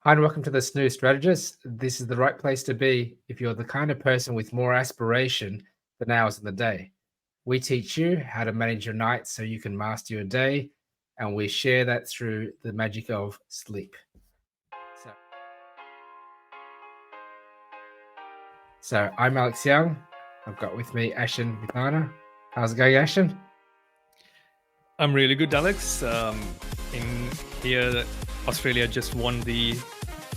Hi, and welcome to the Snooze Strategists. This is the right place to be if you're the kind of person with more aspiration than hours in the day. We teach you how to manage your night so you can master your day, and we share that through the magic of sleep. So I'm Alex Young. I've got with me Ashen Vitana. How's it going, Ashen? I'm really good, Alex. In here, Australia just won the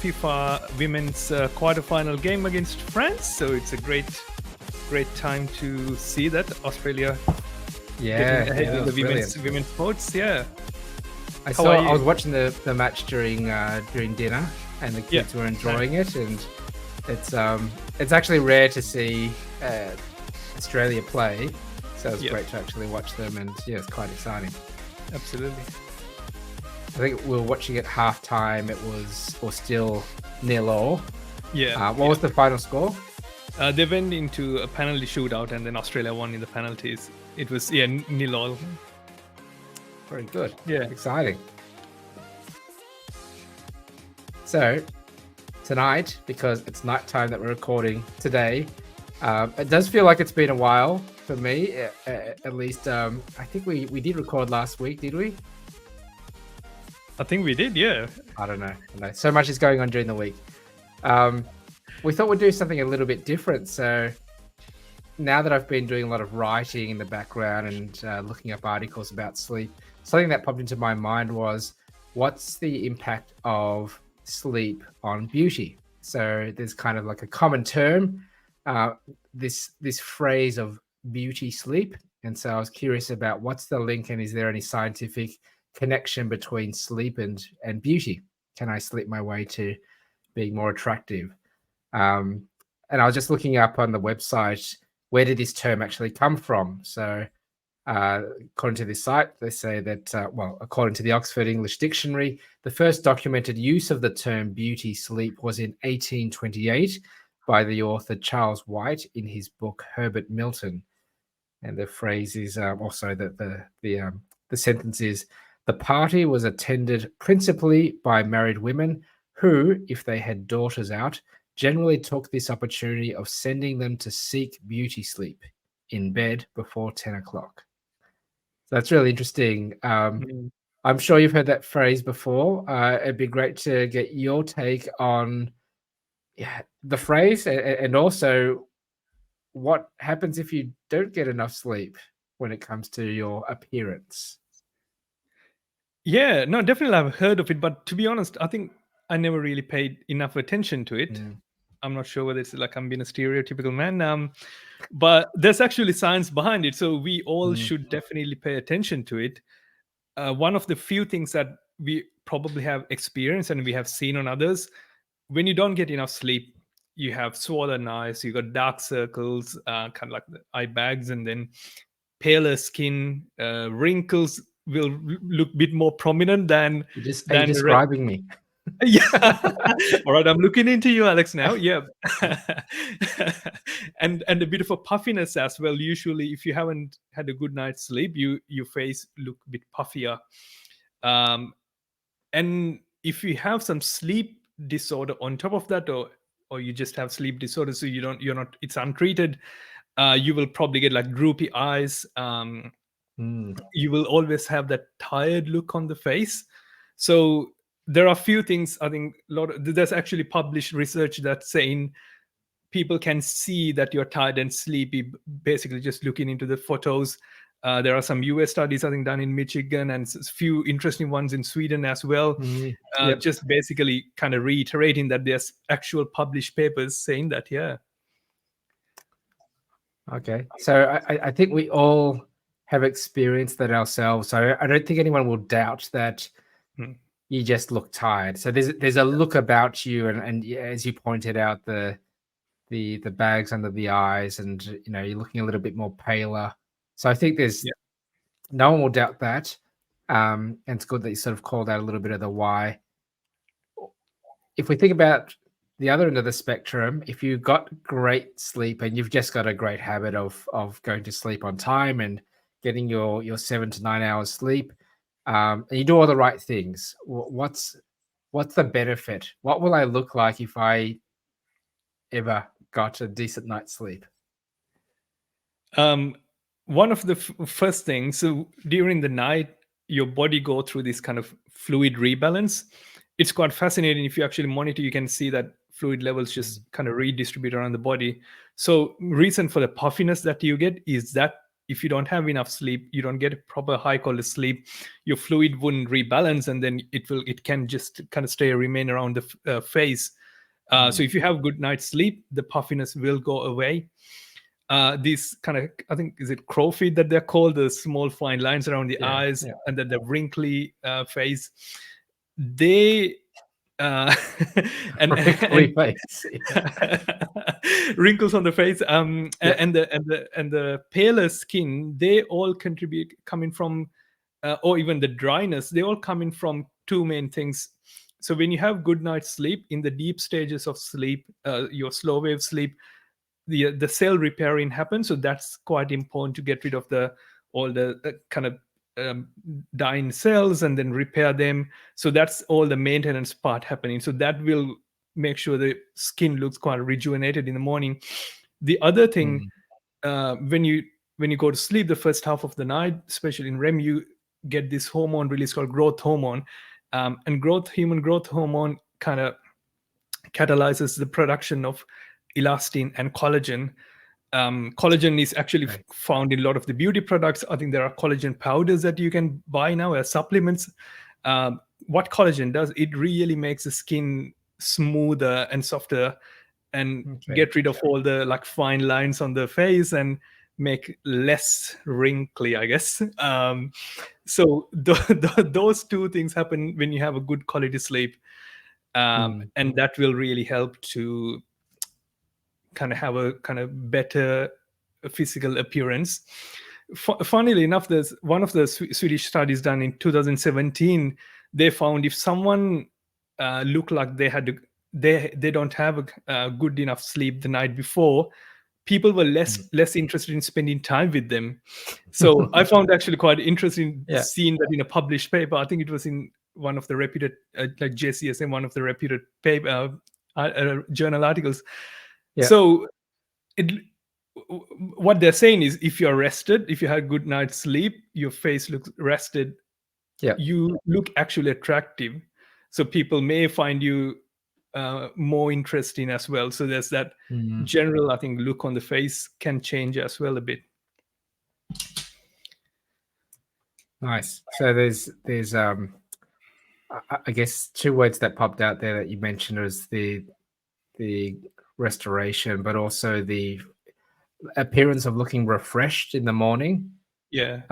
FIFA Women's quarterfinal game against France, so it's a great time to see that Australia getting ahead in the women's sports. Yeah, I was watching the match during dinner, and the kids were enjoying it, and it's actually rare to see Australia play. So it's great to actually watch them, and it's quite exciting. Absolutely. I think we were watching at halftime. It was still 0-0. Yeah. What was the final score? They went into a penalty shootout, and then Australia won in the penalties. It was 0-0. Very good. Yeah. Exciting. So tonight, because it's nighttime that we're recording today, it does feel like it's been a while for me, at least. I think we did record last week, did we? I think we did, yeah. I don't know. So much is going on during the week. We thought we'd do something a little bit different. So now that I've been doing a lot of writing in the background and looking up articles about sleep, something that popped into my mind was, what's the impact of sleep on beauty? So there's kind of like a common term, this phrase of beauty sleep. And so I was curious about what's the link, and is there any scientific connection between sleep and beauty? Can I sleep my way to being more attractive? And I was just looking up on the website, where did this term actually come from? So according to this site, they say that, according to the Oxford English Dictionary, the first documented use of the term beauty sleep was in 1828 by the author Charles White in his book Herbert Milton. And the phrase is also that the sentence is, the party was attended principally by married women who, if they had daughters out, generally took this opportunity of sending them to seek beauty sleep in bed before 10 o'clock. So that's really interesting. I'm sure you've heard that phrase before. It'd be great to get your take on the phrase, and also what happens if you don't get enough sleep when it comes to your appearance. Yeah, no, definitely I've heard of it, but to be honest, I think I never really paid enough attention to it. I'm not sure whether it's like I'm being a stereotypical man, but there's actually science behind it, so we all should definitely pay attention to it. One of the few things that we probably have experienced and we have seen on others, when you don't get enough sleep, you have swollen eyes, you got dark circles, kind of like the eye bags, and then paler skin, wrinkles will look a bit more prominent than. Are you describing me? Yeah. All right, I'm looking into you, Alex, now. Yeah. and a bit of a puffiness as well. Usually, if you haven't had a good night's sleep, your face look a bit puffier. And if you have some sleep disorder on top of that, or you just have sleep disorder, so it's untreated, you will probably get like droopy eyes. You will always have that tired look on the face. So there are a few things. I think there's actually published research that's saying people can see that you're tired and sleepy basically just looking into the photos. There are some US studies, I think, done in Michigan, and a few interesting ones in Sweden as well. Just basically kind of reiterating that there's actual published papers saying that, yeah. Okay. So I think we all have experienced that ourselves. So I don't think anyone will doubt that you just look tired. So there's a look about you, and as you pointed out, the bags under the eyes, and you're looking a little bit more paler. So I think no one will doubt that. And it's good that you sort of called out a little bit of the why. If we think about the other end of the spectrum, if you got great sleep and you've just got a great habit of going to sleep on time and getting your 7 to 9 hours sleep, and you do all the right things, what's what's the benefit? What will I look like if I ever got a decent night's sleep? One of the first things, so during the night, your body go through this kind of fluid rebalance. It's quite fascinating. If you actually monitor, you can see that fluid levels Mm. just kind of redistribute around the body. So reason for the puffiness that you get is that if you don't have enough sleep, you don't get a proper high quality sleep, your fluid wouldn't rebalance, and then it can just kind of remain around the face. So if you have good night's sleep, the puffiness will go away. These kind of, I think, is it crow feet that they're called, the small fine lines around the Yeah, eyes, yeah. and then the wrinkly face, they and Wrinkly face. wrinkles on the face, Yeah. and the paler skin, they all contribute coming from, or even the dryness, they all coming from two main things. So when you have good night's sleep, in the deep stages of sleep, your slow wave sleep, the cell repairing happens. So that's quite important to get rid of the all the kind of dying cells and then repair them. So that's all the maintenance part happening. So that will make sure the skin looks quite rejuvenated in the morning. The other thing, Mm. when you go to sleep, the first half of the night, especially in REM, you get this hormone release called growth hormone, and human growth hormone kind of catalyzes the production of elastin and collagen. Collagen is actually Okay. found in a lot of the beauty products. I think there are collagen powders that you can buy now as supplements. What collagen does, it really makes the skin smoother and softer, and Okay. get rid of all the like fine lines on the face and make less wrinkly, I guess. So those two things happen when you have a good quality sleep, Mm. and that will really help to kind of have a kind of better physical appearance. Funnily enough, there's one of the Swedish studies done in 2017. They found if someone looked like they don't have a good enough sleep the night before, people were less interested in spending time with them. So I found actually quite interesting Yeah. seeing that in a published paper. I think it was in one of the reputed, like JCSM, one of the reputed paper journal articles. Yeah. So it, what they're saying is, if you're rested, if you had good night's sleep, your face looks rested, Yeah. you look actually attractive. So people may find you more interesting as well. So there's that Mm. general, I think, look on the face can change as well a bit. Nice. So there's I guess two words that popped out there that you mentioned was the restoration, but also the appearance of looking refreshed in the morning. Yeah.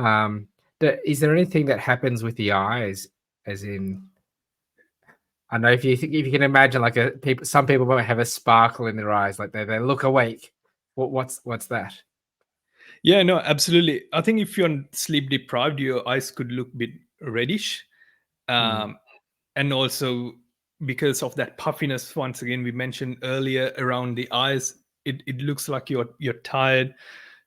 Is there anything that happens with the eyes, as in, I know if you can imagine like some people might have a sparkle in their eyes, like they look awake. What's that? Yeah, no, absolutely. I think if you're sleep deprived, your eyes could look a bit reddish. Mm. And also because of that puffiness, once again, we mentioned earlier around the eyes, it looks like you're tired.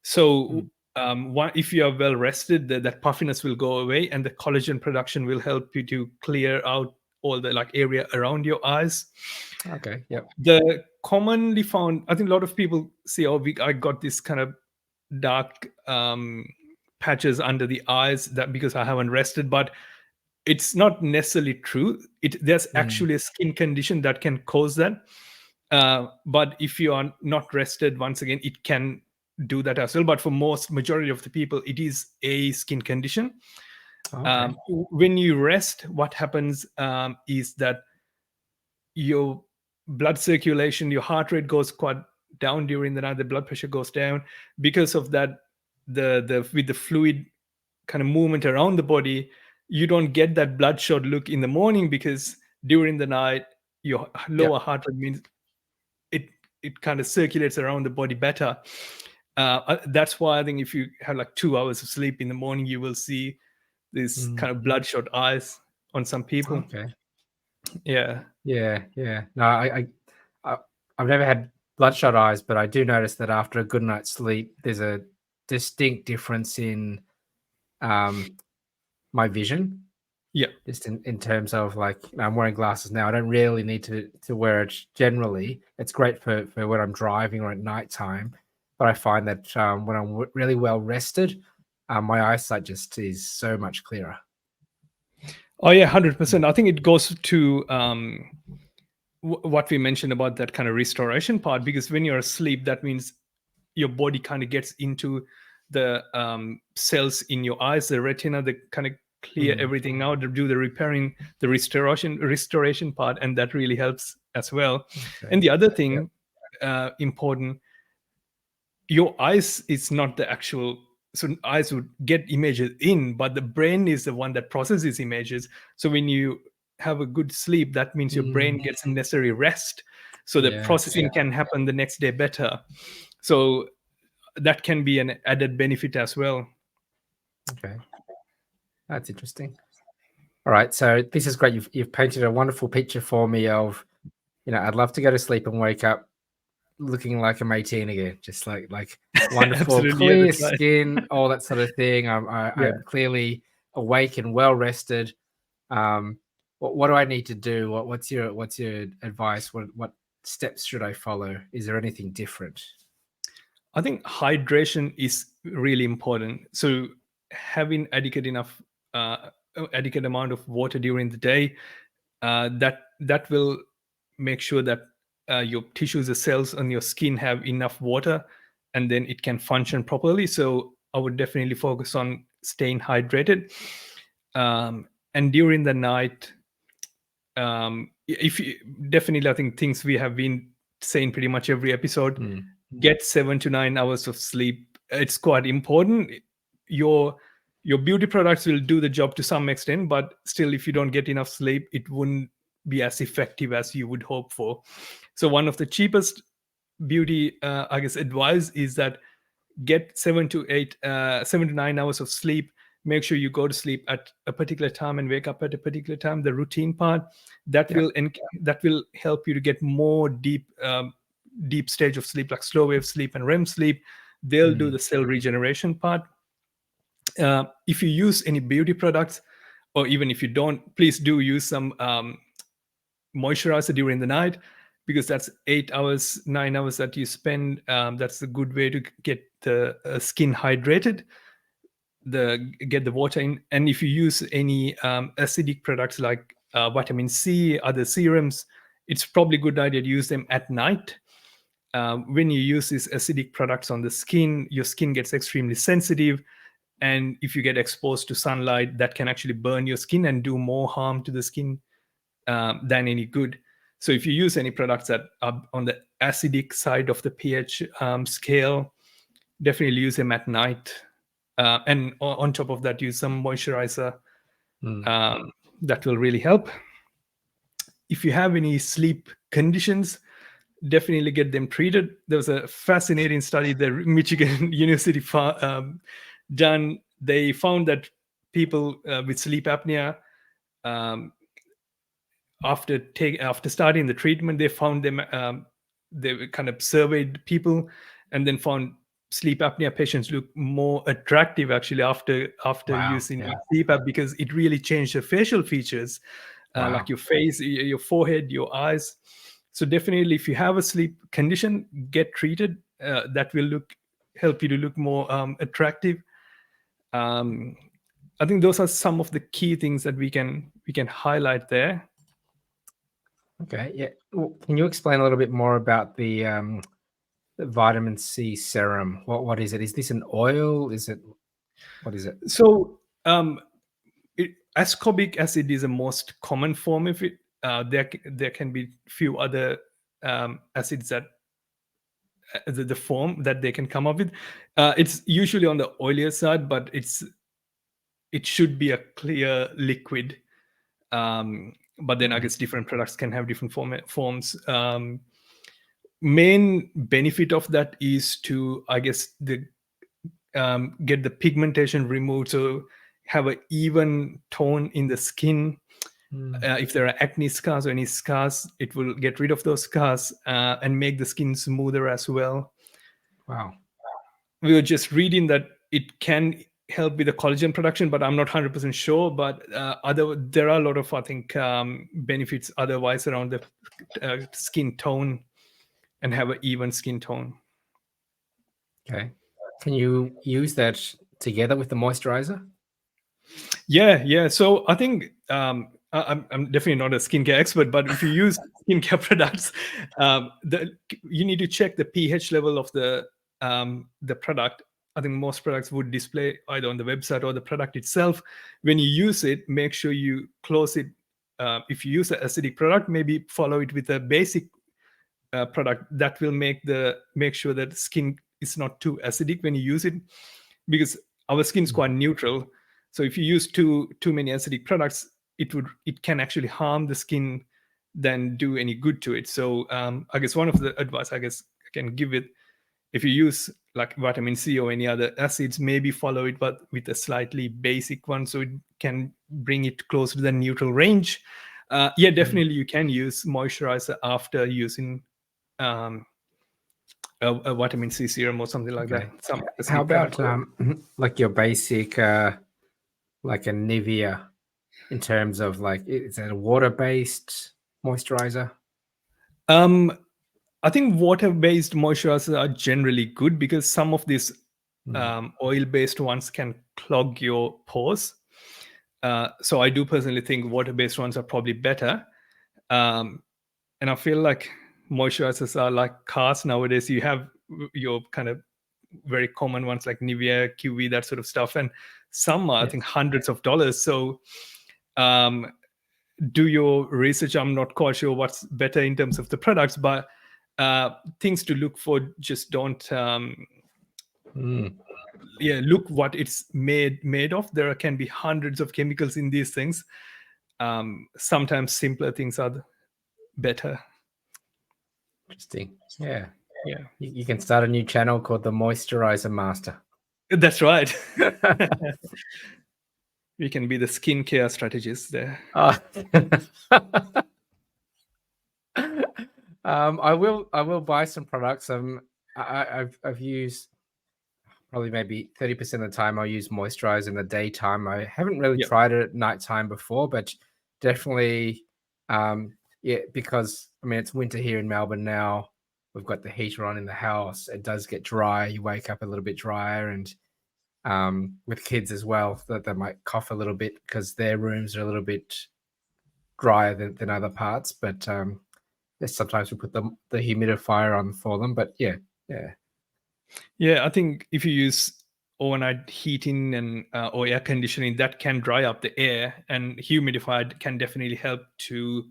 So Mm. if you are well rested, that puffiness will go away, and the collagen production will help you to clear out all the like area around your eyes. Okay. Yep. The commonly found, I think a lot of people say, oh, I got this kind of dark patches under the eyes, that because I haven't rested. But it's not necessarily true. There's Mm. actually a skin condition that can cause that. But if you are not rested, once again, it can do that as well. But for majority of the people, it is a skin condition. Okay. When you rest, what happens is that your blood circulation, your heart rate goes quite down during the night. The blood pressure goes down because of that. The with the fluid kind of movement around the body, you don't get that bloodshot look in the morning, because during the night your lower Yep. heart rate means it kind of circulates around the body better. That's why I think if you have like 2 hours of sleep in the morning, you will see this Mm. kind of bloodshot eyes on some people. Okay. Yeah. Yeah. Yeah. No, I I've never had bloodshot eyes, but I do notice that after a good night's sleep, there's a distinct difference in my vision. Yeah. Just in terms of like, I'm wearing glasses now. I don't really need to wear it generally. It's great for when I'm driving or at nighttime. But I find that when I'm really well rested, my eyesight just is so much clearer. Oh yeah, 100%. I think it goes to what we mentioned about that kind of restoration part, because when you're asleep, that means your body kind of gets into the cells in your eyes, the retina, they kind of clear everything out to do the repairing, the restoration part, and that really helps as well. Okay. And the other thing important, your eyes is not the actual, so eyes would get images in, but the brain is the one that processes images. So when you have a good sleep, that means your brain gets necessary rest, so the Yes. processing can happen the next day better. So that can be an added benefit as well. Okay. That's interesting. All right. So this is great. You've painted a wonderful picture for me of, I'd love to go to sleep and wake up looking like I'm 18 again, just like wonderful, Absolutely, yeah, clear that's right. skin, all that sort of thing. Yeah. I'm clearly awake and well rested. What do I need to do? What's your advice? What steps should I follow? Is there anything different? I think hydration is really important. So having adequate amount of water during the day, that will make sure that your tissues, the cells on your skin have enough water, and then it can function properly. So I would definitely focus on staying hydrated. And during the night, if you, definitely, I think things we have been saying pretty much every episode, get 7 to 9 hours of sleep. It's quite important. Your beauty products will do the job to some extent, but still, if you don't get enough sleep, it wouldn't be as effective as you would hope for. So one of the cheapest beauty I guess advice is that get 7 to 9 hours of sleep. Make sure you go to sleep at a particular time and wake up at a particular time. The routine part that will help you to get more deep stage of sleep, like slow wave sleep and REM sleep. They'll do the cell regeneration part. If you use any beauty products, or even if you don't, please do use some moisturizer during the night, because that's 8 hours, 9 hours that you spend. That's a good way to get the skin hydrated, get the water in. And if you use any acidic products like vitamin C, other serums, it's probably a good idea to use them at night. When you use these acidic products on the skin, your skin gets extremely sensitive. And if you get exposed to sunlight, that can actually burn your skin and do more harm to the skin than any good. So if you use any products that are on the acidic side of the pH scale, definitely use them at night. And on top of that, use some moisturizer. That will really help. If you have any sleep conditions, definitely get them treated. There was a fascinating study that Michigan University done. They found that people with sleep apnea, after starting the treatment, they found them. They kind of surveyed people, and then found sleep apnea patients look more attractive actually after Wow, using yeah. CPAP, because it really changed the facial features, Wow. like your face, your forehead, your eyes. So definitely, if you have a sleep condition, get treated. That will help you to look more attractive. I think those are some of the key things that we can highlight there. Okay, yeah. Well, can you explain a little bit more about the vitamin C serum? What is it? Is this an oil? What is it? So ascorbic acid is the most common form of it. There can be few other acids that the form that they can come up with. It's usually on the oilier side, but it should be a clear liquid. But then I guess different products can have different forms. Main benefit of that is to, I guess, get the pigmentation removed, so have an even tone in the skin. If there are acne scars or any scars, it will get rid of those scars and make the skin smoother as well. Wow. We were just reading that it can help with the collagen production, but I'm not 100% sure. But there are a lot of, I think, benefits otherwise around the skin tone and have an even skin tone. Okay. Can you use that together with the moisturizer? Yeah. So I think I'm definitely not a skincare expert, but if you use skincare products, you need to check the pH level of the product. I think most products would display either on the website or the product itself. When you use it, make sure you close it. If you use an acidic product, maybe follow it with a basic product that will make sure that skin is not too acidic when you use it, because our skin is quite neutral. So if you use too many acidic products, it can actually harm the skin than do any good to it. So I guess one of the advice I can give it, if you use like vitamin C or any other acids, maybe follow it but with a slightly basic one, so it can bring it close to the neutral range. Definitely you can use moisturizer after using a vitamin C serum or something like that. Some How acidic about product. like your basic like a Nivea in terms of like, is that a water-based moisturizer? I think water-based moisturizers are generally good because some of these oil-based ones can clog your pores. So I do personally think water-based ones are probably better. And I feel like moisturizers are like cars nowadays. You have your kind of very common ones like Nivea, QV, that sort of stuff, and some are, I think, hundreds of dollars. So do your research. I'm not quite sure what's better in terms of the products, but things to look for. Just don't look what it's made of. There can be hundreds of chemicals in these things. Sometimes simpler things are better. Interesting. Yeah. Yeah, You can start a new channel called the Moisturizer Master. that's right. We can be the skincare strategists there. I will buy some products. I've used probably maybe 30% of the time I'll use moisturizer in the daytime. I haven't really tried it at nighttime before, but definitely because I mean it's winter here in Melbourne now. We've got the heater on in the house. It does get dry. You wake up a little bit drier, and with kids as well, that they might cough a little bit because their rooms are a little bit drier than other parts. But sometimes we put the humidifier on for them. But yeah. I think if you use overnight heating and or air conditioning, that can dry up the air, and humidified can definitely help to,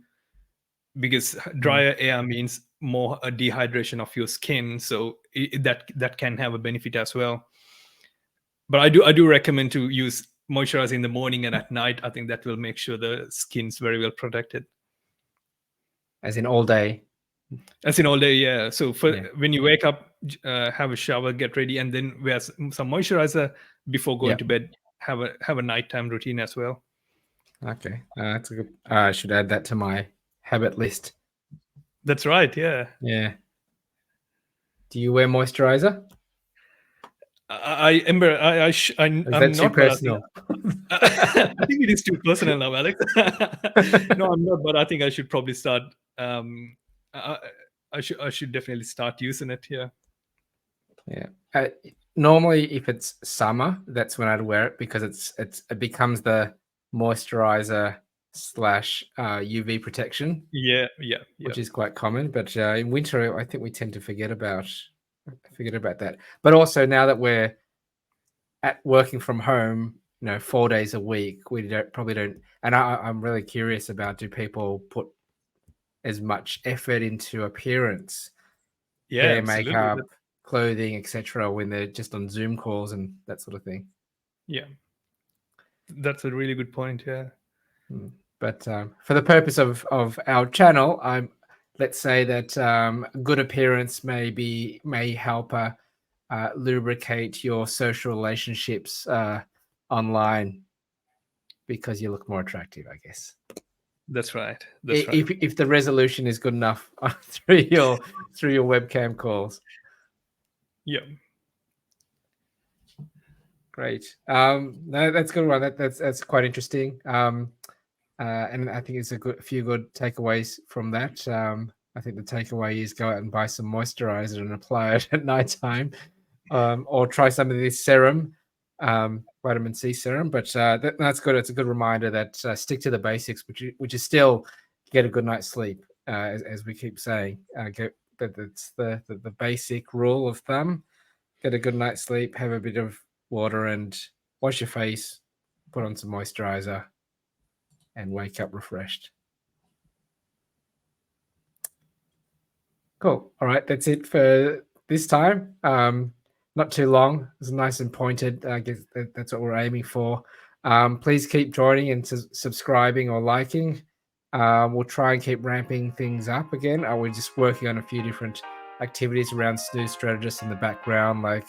because drier air means more dehydration of your skin, so that can have a benefit as well. But I do recommend to use moisturizer in the morning and at night. I think that will make sure the skin's very well protected. As in all day? As in all day, yeah. So when you wake up, have a shower, get ready, and then wear some moisturizer before going to bed. Have a nighttime routine as well. Okay, that's a good. I should add that to my habit list. That's right. Yeah. Yeah. Do you wear moisturizer? I'm not personal. I think it is too personal now, Alex. No, I'm not. But I think I should probably start. I should definitely start using it. Yeah. Yeah. Normally, if it's summer, that's when I'd wear it because it becomes the moisturizer / UV protection. Yeah. Which is quite common. But in winter, I think we tend to forget about that. But also now that we're working from home, 4 days a week, we probably don't. And I'm really curious about, do people put as much effort into appearance, hair, makeup, clothing, etc., when they're just on Zoom calls and that sort of thing? Yeah, that's a really good point. Yeah. But for the purpose of our channel, let's say that good appearance may help lubricate your social relationships online because you look more attractive, I guess. That's right. If the resolution is good enough through your webcam calls. Yeah. Great. No, that's a good one. That's quite interesting. And I think it's a few good takeaways from that. I think the takeaway is go out and buy some moisturizer and apply it at nighttime, or try some of this serum, vitamin C serum. But that's good. It's a good reminder that stick to the basics, which is still get a good night's sleep, as we keep saying. That's the basic rule of thumb. Get a good night's sleep, have a bit of water, and wash your face, put on some moisturizer, and wake up refreshed. Cool. All right, that's it for this time. Not too long. It's nice and pointed. I guess that's what we're aiming for. Please keep joining and subscribing or liking. We'll try and keep ramping things up again. We're just working on a few different activities around Snooze Strategists in the background. Like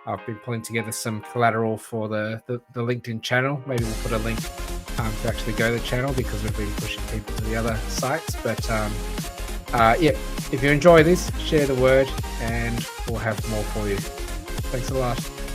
I've been pulling together some collateral for the LinkedIn channel. Maybe we'll put a link to actually go to the channel, because we've been pushing people to the other sites. But yeah, if you enjoy this, share the word and we'll have more for you. Thanks a lot.